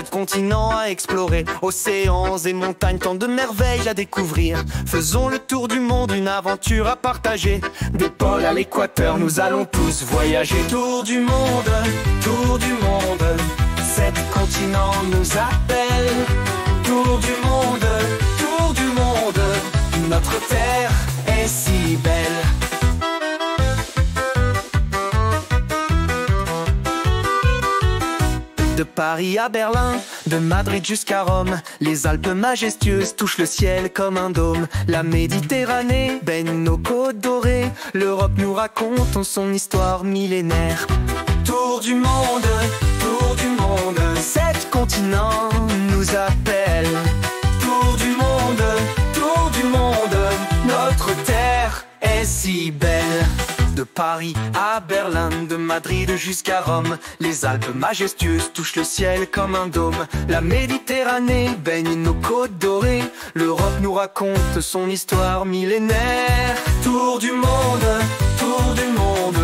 7 continents à explorer, océans et montagnes, tant de merveilles à découvrir. Faisons le tour du monde, une aventure à partager. Des pôles à l'équateur, nous allons tous voyager. Tour du monde, 7 continents nous appellent. Tour du monde, notre terre est si belle. De Paris à Berlin, de Madrid jusqu'à Rome, les Alpes majestueuses touchent le ciel comme un dôme. La Méditerranée baigne nos côtes dorées, l'Europe nous raconte son histoire millénaire. Tour du monde, 7 continents nous appellent. Tour du monde, notre terre est si belle. De Paris à Berlin, de Madrid jusqu'à Rome, les Alpes majestueuses touchent le ciel comme un dôme. La Méditerranée baigne nos côtes dorées, l'Europe nous raconte son histoire millénaire. Tour du monde,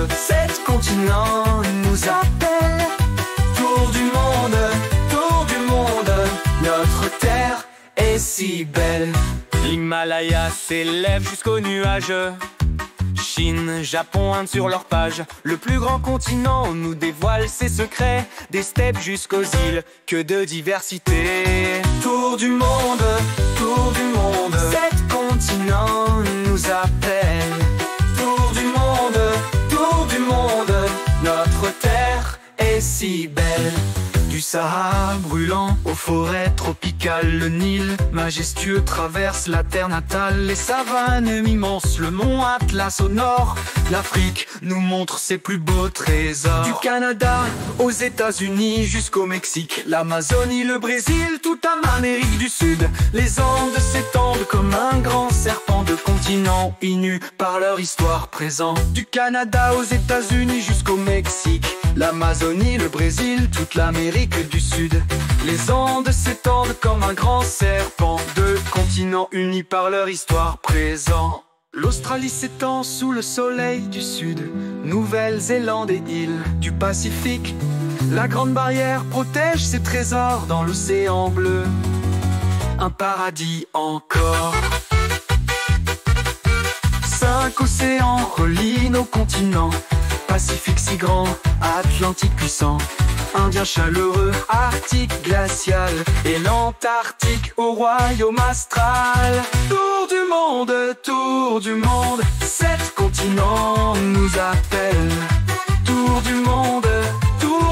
7 continents nous appellent. Tour du monde, notre terre est si belle. L'Himalaya s'élève jusqu'aux nuages, Chine, Japon, Inde sur leur page. Le plus grand continent nous dévoile ses secrets, des steppes jusqu'aux îles, que de diversité. Tour du monde, 7 continents nous appellent. Tour du monde, notre terre est si belle. Du Sahara brûlant aux forêts tropicales, le Nil majestueux traverse la terre natale. Les savanes immenses, le mont Atlas au nord, l'Afrique nous montre ses plus beaux trésors. Du Canada aux États-Unis jusqu'au Mexique, l'Amazonie, le Brésil, toute Amérique du Sud. Les Andes s'étendent comme un grand serpent, de continents inus par leur histoire présent. Du Canada aux États-Unis jusqu'au Mexique, l'Amazonie, le Brésil, toute l'Amérique du Sud. Les Andes s'étendent comme un grand serpent, deux continents unis par leur histoire présent. L'Australie s'étend sous le soleil du Sud, Nouvelle-Zélande et îles du Pacifique. La Grande Barrière protège ses trésors dans l'océan bleu, un paradis encore. 5 océans relient nos continents, Pacifique si grand, Atlantique puissant, Indien chaleureux, Arctique glacial et l'Antarctique au royaume astral. Tour du monde, 7 continents nous appellent. Tour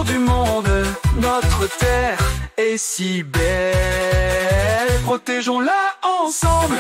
du monde, notre terre est si belle. Protégeons-la ensemble.